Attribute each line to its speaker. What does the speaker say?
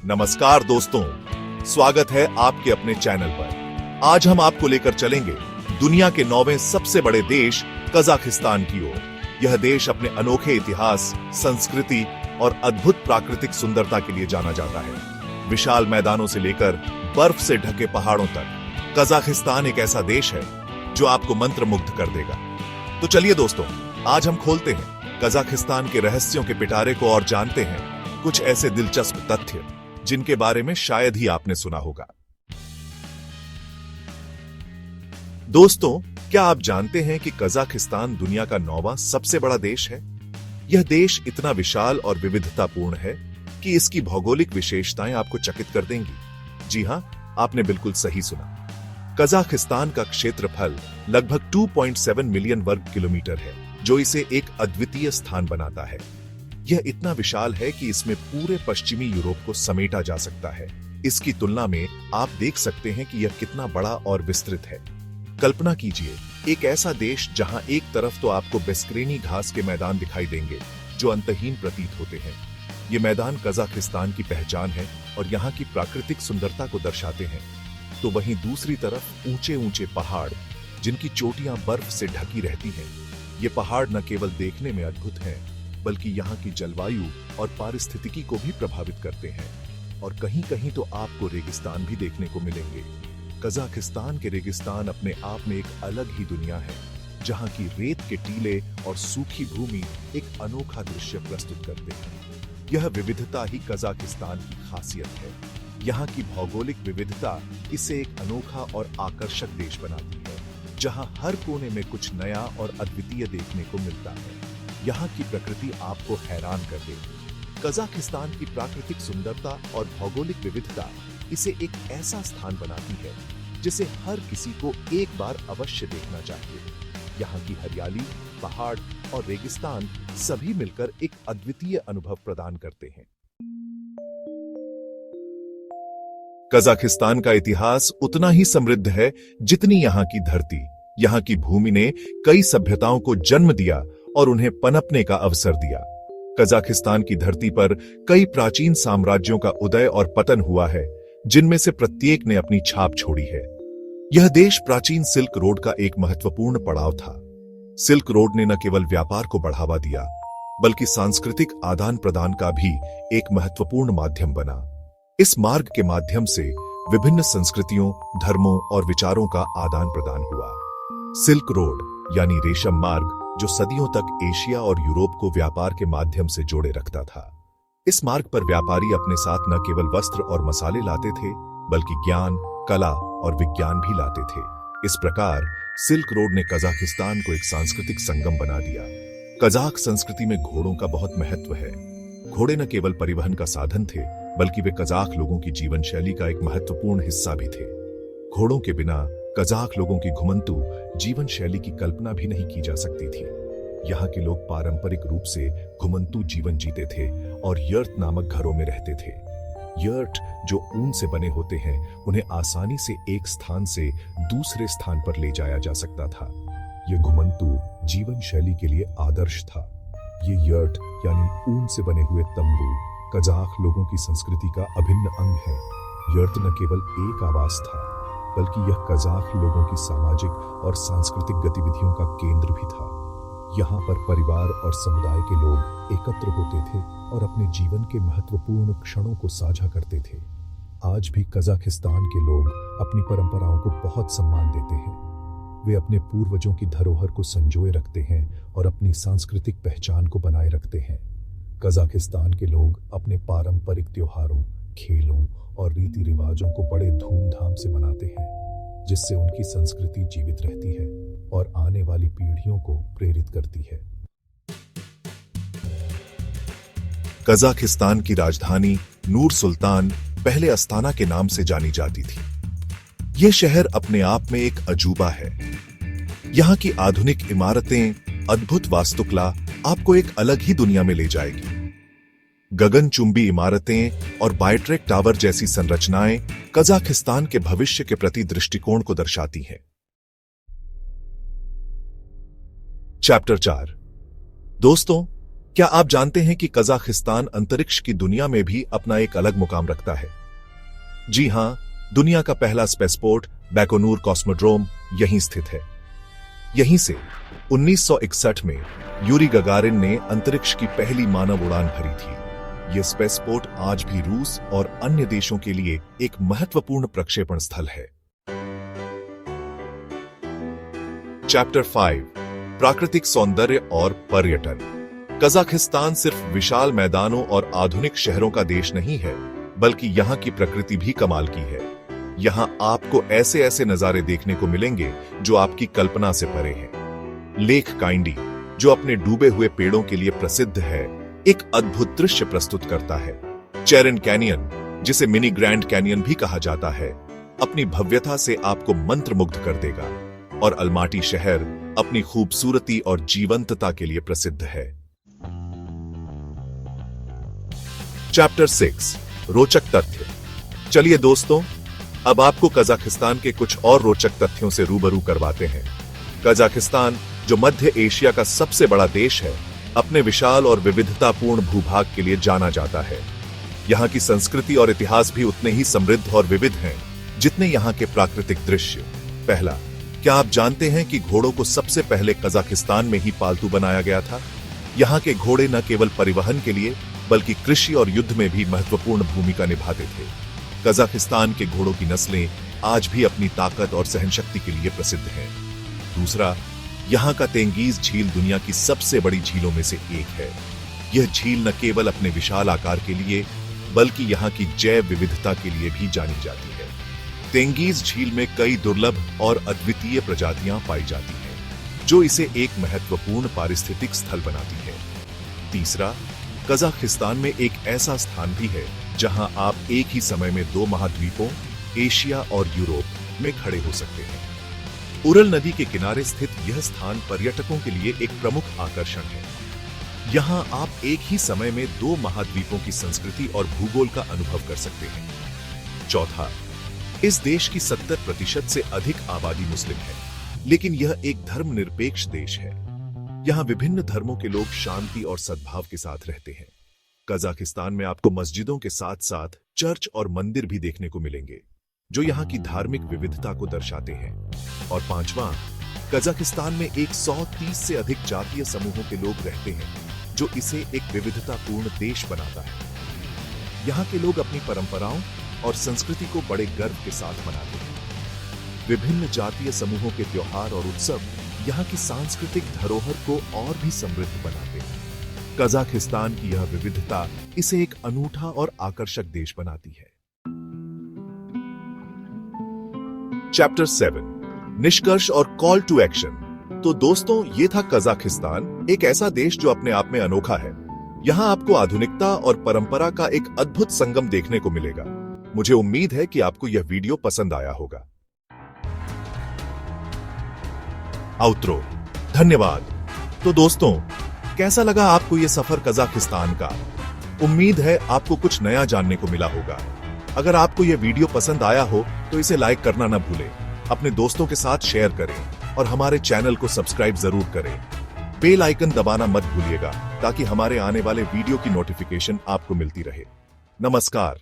Speaker 1: नमस्कार दोस्तों, स्वागत है आपके अपने चैनल पर। आज हम आपको लेकर चलेंगे दुनिया के 9वें सबसे बड़े देश कजाकिस्तान की ओर। यह देश अपने अनोखे इतिहास, संस्कृति और अद्भुत प्राकृतिक सुंदरता के लिए जाना जाता है। विशाल मैदानों से लेकर बर्फ से ढके पहाड़ों तक, कजाकिस्तान एक ऐसा देश है जो आपको मंत्रमुग्ध कर देगा। तो चलिए दोस्तों, आज हम खोलते हैं कजाकिस्तान के रहस्यों के पिटारे को और जानते हैं कुछ ऐसे दिलचस्प तथ्य जिनके बारे में शायद ही आपने सुना होगा। दोस्तों, क्या आप जानते हैं कि कजाकिस्तान दुनिया का 9वां सबसे बड़ा देश है? यह देश इतना विशाल और विविधतापूर्ण है कि इसकी भौगोलिक विशेषताएं आपको चकित कर देंगी। जी हां, आपने बिल्कुल सही सुना। कजाकिस्तान का क्षेत्रफल लगभग 2.7 मिलियन वर्ग किलोमीटर है, जो इसे एक अद्वितीय स्थान बनाता है। यह इतना विशाल है कि इसमें पूरे पश्चिमी यूरोप को समेटा जा सकता है। इसकी तुलना में आप देख सकते हैं कि यह कितना बड़ा और विस्तृत है। कल्पना कीजिए, एक ऐसा देश जहां एक तरफ तो आपको बेस्क्रेनी घास के मैदान दिखाई देंगे जो अंतहीन प्रतीत होते हैं। ये मैदान कजाकिस्तान की पहचान है और यहाँ की प्राकृतिक सुंदरता को दर्शाते हैं। तो वहीं दूसरी तरफ ऊंचे ऊंचे पहाड़ जिनकी चोटियां बर्फ से ढकी रहती हैं। ये पहाड़ न केवल देखने में अद्भुत हैं, बल्कि यहाँ की जलवायु और पारिस्थितिकी को भी प्रभावित करते हैं। और कहीं कहीं तो आपको रेगिस्तान भी देखने को मिलेंगे। कजाकिस्तान के रेगिस्तान अपने आप में एक अलग ही दुनिया है, जहाँ की रेत के टीले और सूखी भूमि एक अनोखा दृश्य प्रस्तुत करते हैं। यह विविधता ही कजाकिस्तान की खासियत है। यहाँ की भौगोलिक विविधता इसे एक अनोखा और आकर्षक देश बनाती है, जहाँ हर कोने में कुछ नया और अद्वितीय देखने को मिलता है। यहाँ की प्रकृति आपको हैरान कर देगी। कजाकिस्तान की प्राकृतिक सुंदरता और भौगोलिक विविधता इसे एक ऐसा स्थान बनाती है जिसे हर किसी को एक बार अवश्य देखना चाहिए। यहाँ की हरियाली, पहाड़ और रेगिस्तान सभी मिलकर एक अद्वितीय अनुभव प्रदान करते हैं। कजाकिस्तान का इतिहास उतना ही समृद्ध है जितनी यहाँ की धरती। यहाँ की भूमि ने कई सभ्यताओं को जन्म दिया और उन्हें पनपने का अवसर दिया। कजाकिस्तान की धरती पर कई प्राचीन साम्राज्यों का उदय और पतन हुआ है, जिनमें से प्रत्येक ने अपनी छाप छोड़ी है। यह देश प्राचीन सिल्क रोड का एक महत्वपूर्ण पड़ाव था। सिल्क रोड ने न केवल व्यापार को बढ़ावा दिया, बल्कि सांस्कृतिक आदान प्रदान का भी एक महत्वपूर्ण माध्यम बना। इस मार्ग के माध्यम से विभिन्न संस्कृतियों, धर्मों और विचारों का आदान प्रदान हुआ। सिल्क रोड यानी रेशम मार्ग, जो सदियों तक एशिया और यूरोप को व्यापार के माध्यम से जोड़े रखता था। इस मार्ग पर व्यापारी अपने साथ न केवल वस्त्र और मसाले लाते थे, बल्कि ज्ञान, कला और विज्ञान भी लाते थे। इस प्रकार सिल्क रोड ने कजाकिस्तान को एक सांस्कृतिक संगम बना दिया। कजाक संस्कृति में घोड़ों का बहुत महत्व है। घोड़े न केवल परिवहन का साधन थे, बल्कि वे कजाक लोगों की जीवन शैली का एक महत्वपूर्ण हिस्सा भी थे। घोड़ों के बिना कजाक लोगों की घुमंतू जीवन शैली की कल्पना भी नहीं की जा सकती थी। यहाँ के लोग पारंपरिक रूप से घुमंतू जीवन जीते थे और यर्त नामक घरों में रहते थे। यर्ट, जो ऊन से बने होते हैं, उन्हें आसानी से एक स्थान से दूसरे स्थान पर ले जाया जा सकता था। यह घुमंतू जीवन शैली के लिए आदर्श था। ये यर्ट यानी ऊन से बने हुए तंबू कजाक लोगों की संस्कृति का अभिन्न अंग है। यर्ट न केवल एक आवास था, बल्कि यह कजाक लोगों की सामाजिक और सांस्कृतिक गतिविधियों का केंद्र भी था। यहाँ पर परिवार और समुदाय के लोग एकत्र होते थे और अपने जीवन के महत्वपूर्ण क्षणों को साझा करते थे। आज भी कजाकिस्तान के लोग अपनी परंपराओं को बहुत सम्मान देते हैं। वे अपने पूर्वजों की धरोहर को संजोए रखते हैं और अपनी सांस्कृतिक पहचान को बनाए रखते हैं। कजाकिस्तान के लोग अपने पारंपरिक त्योहारों, खेलों और रीति रिवाजों को बड़े धूमधाम से मनाते हैं, जिससे उनकी संस्कृति जीवित रहती है और आने वाली पीढ़ियों को प्रेरित करती है। कजाकिस्तान की राजधानी नूर सुल्तान पहले अस्ताना के नाम से जानी जाती थी। यह शहर अपने आप में एक अजूबा है। यहाँ की आधुनिक इमारतें, अद्भुत वास्तुकला आपको एक अलग ही दुनिया में ले जाएगी। गगनचुंबी इमारतें और बायट्रेक टावर जैसी संरचनाएं कजाकिस्तान के भविष्य के प्रति दृष्टिकोण को दर्शाती हैं। चैप्टर 4। दोस्तों, क्या आप जानते हैं कि कजाकिस्तान अंतरिक्ष की दुनिया में भी अपना एक अलग मुकाम रखता है? जी हां, दुनिया का पहला स्पेसपोर्ट बैकोनूर कॉस्मोड्रोम यहीं स्थित है। यहीं से 1961 में यूरी गगारिन ने अंतरिक्ष की पहली मानव उड़ान भरी थी। यह स्पेसपोर्ट आज भी रूस और अन्य देशों के लिए एक महत्वपूर्ण प्रक्षेपण स्थल है। चैप्टर 5 प्राकृतिक सौंदर्य और पर्यटन। कजाकिस्तान सिर्फ विशाल मैदानों और आधुनिक शहरों का देश नहीं है, बल्कि यहाँ की प्रकृति भी कमाल की है। यहाँ आपको ऐसे ऐसे नजारे देखने को मिलेंगे जो आपकी कल्पना से परे हैं। लेक काइंडी, जो अपने डूबे हुए पेड़ों के लिए प्रसिद्ध है, एक अद्भुत दृश्य प्रस्तुत करता है। चेरन कैनियन, जिसे मिनी ग्रैंड कैनियन भी कहा जाता है, अपनी भव्यता से आपको मंत्रमुग्ध कर देगा। और अलमाटी शहर अपनी खूबसूरती और जीवंतता के लिए प्रसिद्ध है। चैप्टर 6 रोचक तथ्य। चलिए दोस्तों, अब आपको कजाकिस्तान के कुछ और रोचक तथ्यों से रूबरू करवाते हैं। कजाकिस्तान, जो मध्य एशिया का सबसे बड़ा देश है, अपने विशाल और विविधतापूर्ण भूभाग के लिए जाना जाता है। यहाँ की संस्कृति और इतिहास भी उतने ही समृद्ध और विविध हैं जितने यहाँ के प्राकृतिक दृश्य। पहला, क्या आप जानते हैं कि घोड़ों को सबसे पहले कजाकिस्तान में ही पालतू बनाया गया था? यहाँ के घोड़े न केवल परिवहन के लिए बल्कि कृषि और युद्ध में भी महत्वपूर्ण भूमिका निभाते थे। कजाकिस्तान के घोड़ों की नस्लें आज भी अपनी ताकत और सहनशक्ति के लिए प्रसिद्ध हैं। दूसरा, यहाँ का तेंगीज झील दुनिया की सबसे बड़ी झीलों में से एक है। यह झील न केवल अपने विशाल आकार के लिए बल्कि यहाँ की जैव विविधता के लिए भी जानी जाती है। तेंगीज झील में कई दुर्लभ और अद्वितीय प्रजातियां पाई जाती हैं, जो इसे एक महत्वपूर्ण पारिस्थितिक स्थल बनाती है। तीसरा, कजाकिस्तान में एक ऐसा स्थान भी है जहां आप एक ही समय में दो महाद्वीपों, एशिया और यूरोप में खड़े हो सकते हैं। उरल नदी के किनारे स्थित यह स्थान पर्यटकों के लिए एक प्रमुख आकर्षण है। यहां आप एक ही समय में दो महाद्वीपों की संस्कृति और भूगोल का अनुभव कर सकते हैं। चौथा, इस देश की 70% से अधिक आबादी मुस्लिम है, लेकिन यह एक धर्मनिरपेक्ष देश है। यहाँ विभिन्न धर्मों के लोग शांति और सद्भाव के साथ रहते हैं। कजाकिस्तान में आपको मस्जिदों के साथ साथ चर्च और मंदिर भी देखने को मिलेंगे, जो यहाँ की धार्मिक विविधता को दर्शाते हैं। और पांचवां, कजाकिस्तान में 130 से अधिक जातीय समूहों के लोग रहते हैं, जो इसे एक विविधतापूर्ण देश बनाता है। यहाँ के लोग अपनी परंपराओं और संस्कृति को बड़े गर्व के साथ मनाते हैं। विभिन्न जातीय समूहों के त्योहार और उत्सव यहाँ की सांस्कृतिक धरोहर को और भी समृद्ध बनाते हैं। कजाकिस्तान की यह विविधता इसे एक अनूठा और आकर्षक देश बनाती है। चैप्टर 7 निष्कर्ष और कॉल टू एक्शन। तो दोस्तों, ये था कजाकिस्तान, एक ऐसा देश जो अपने आप में अनोखा है। यहाँ आपको आधुनिकता और परंपरा का एक अद्भुत संगम देखने को मिलेगा। मुझे उम्मीद है कि आपको यह वीडियो पसंद आया होगा। आउट्रो, धन्यवाद। तो दोस्तों, कैसा लगा आपको यह सफर कजाकिस्तान का? उम्मीद है आपको कुछ नया जानने को मिला होगा। अगर आपको यह वीडियो पसंद आया हो तो इसे लाइक करना न भूलें, अपने दोस्तों के साथ शेयर करें और हमारे चैनल को सब्सक्राइब जरूर करें। बेल आइकन दबाना मत भूलिएगा ताकि हमारे आने वाले वीडियो की नोटिफिकेशन आपको मिलती रहे। नमस्कार।